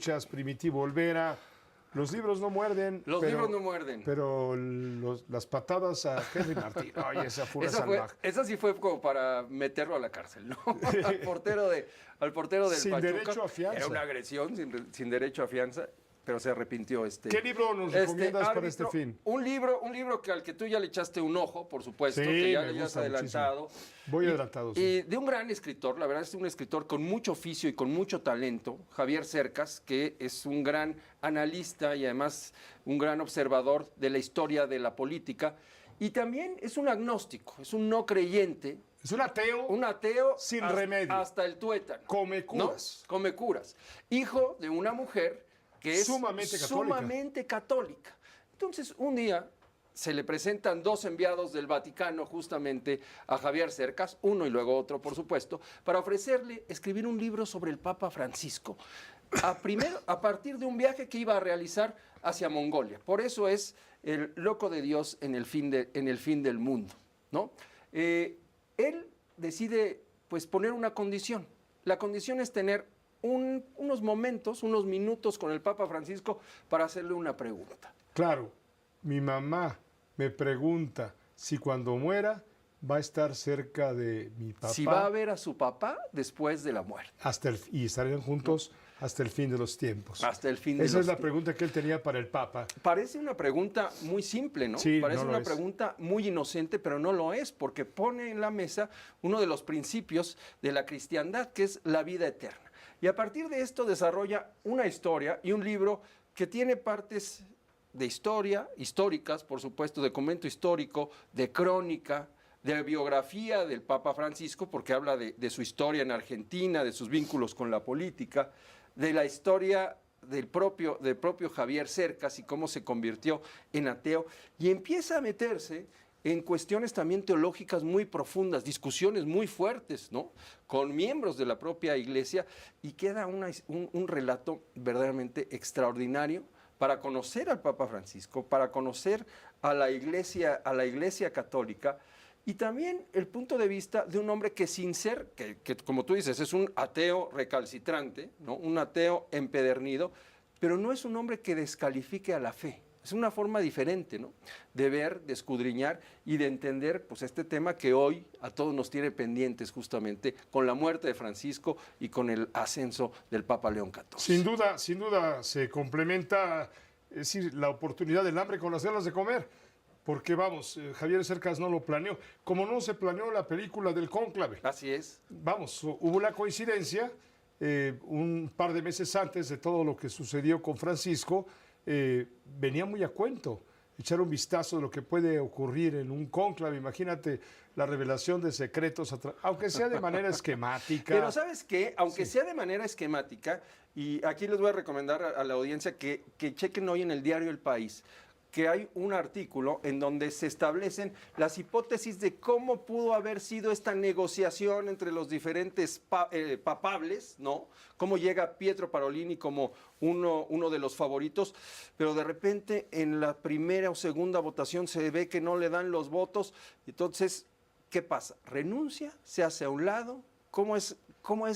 escuchas, Primitivo Olvera. Los libros no muerden. Los libros no muerden. Pero las patadas a Henry Martín. Oye, esa fue una salvaje. Esa sí fue como para meterlo a la cárcel, ¿no? al portero del sin Pachuca. Sin derecho a fianza. Era una agresión sin derecho a fianza, pero se arrepintió. ¿Qué libro nos recomiendas para este fin? Un libro al que tú ya le echaste un ojo, por supuesto, sí, que ya le has adelantado. Muchísimo. Voy adelantado, sí. Y de un gran escritor, la verdad es un escritor con mucho oficio y con mucho talento, Javier Cercas, que es un gran analista y además un gran observador de la historia de la política. Y también es un agnóstico, es un no creyente. Es un ateo. Un ateo sin remedio. Hasta el tuétano. Come curas. ¿No? Come curas. Hijo de una mujer que es sumamente católica. Entonces, un día se le presentan dos enviados del Vaticano justamente a Javier Cercas, uno y luego otro, por supuesto, para ofrecerle escribir un libro sobre el Papa Francisco, a partir de un viaje que iba a realizar hacia Mongolia. Por eso es el loco de Dios en el fin del mundo, ¿no? Él decide, pues, poner una condición. La condición es tener unos minutos con el Papa Francisco para hacerle una pregunta. Claro, mi mamá me pregunta si cuando muera va a estar cerca de mi papá. Si va a ver a su papá después de la muerte. Y estarían juntos hasta el fin de los tiempos. Hasta el fin de los tiempos. Esa es la pregunta que él tenía para el Papa. Parece una pregunta muy simple, ¿no? Sí, parece no una pregunta muy inocente, pero no lo es, porque pone en la mesa uno de los principios de la cristiandad, que es la vida eterna. Y a partir de esto desarrolla una historia y un libro que tiene partes de históricas, por supuesto, de comento histórico, de crónica, de biografía del Papa Francisco, porque habla de su historia en Argentina, de sus vínculos con la política, de la historia del propio Javier Cercas y cómo se convirtió en ateo, y empieza a meterse en cuestiones también teológicas muy profundas, discusiones muy fuertes, ¿no?, con miembros de la propia Iglesia, y queda un relato verdaderamente extraordinario para conocer al Papa Francisco, para conocer a la Iglesia católica, y también el punto de vista de un hombre que sin ser, que como tú dices, es un ateo recalcitrante, ¿no?, un ateo empedernido, pero no es un hombre que descalifique a la fe. Es una forma diferente, ¿no?, de ver, de escudriñar y de entender, pues, este tema que hoy a todos nos tiene pendientes, justamente con la muerte de Francisco y con el ascenso del Papa León XIV. Sin duda se complementa, es decir, la oportunidad del hambre con las ganas de comer, porque vamos, Javier Cercas no lo planeó, como no se planeó la película del Cónclave. Así es. Vamos, hubo la coincidencia, un par de meses antes de todo lo que sucedió con Francisco, venía muy a cuento echar un vistazo de lo que puede ocurrir en un cónclave. Imagínate la revelación de secretos, aunque sea de manera esquemática. Pero ¿sabes qué? Aunque sea de manera esquemática, y aquí les voy a recomendar a la audiencia que chequen hoy en el diario El País, que hay un artículo en donde se establecen las hipótesis de cómo pudo haber sido esta negociación entre los diferentes papables, ¿no? Cómo llega Pietro Parolin como uno de los favoritos, pero de repente en la primera o segunda votación se ve que no le dan los votos. Entonces, ¿qué pasa? ¿Renuncia? ¿Se hace a un lado? ¿Cómo es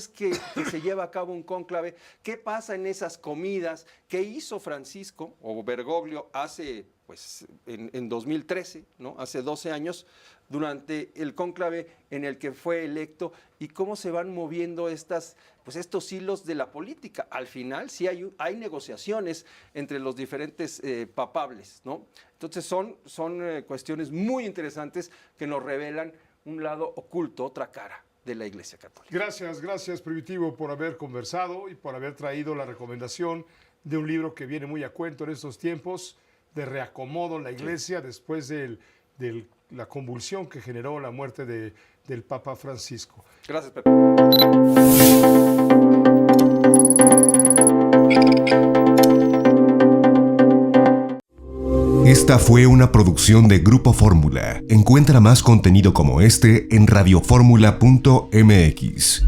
que se lleva a cabo un cónclave? ¿Qué pasa en esas comidas? ¿Qué hizo Francisco o Bergoglio hace, pues, en 2013, ¿no?, hace 12 años, durante el cónclave en el que fue electo? ¿Y cómo se van moviendo estos hilos de la política? Al final sí hay negociaciones entre los diferentes papables, ¿no? Entonces son cuestiones muy interesantes que nos revelan un lado oculto, otra cara de la Iglesia Católica. Gracias Primitivo por haber conversado y por haber traído la recomendación de un libro que viene muy a cuento en estos tiempos de reacomodo en la Iglesia, sí, después de la convulsión que generó la muerte del Papa Francisco. Gracias, Pepe. Esta fue una producción de Grupo Fórmula. Encuentra más contenido como este en radioformula.mx.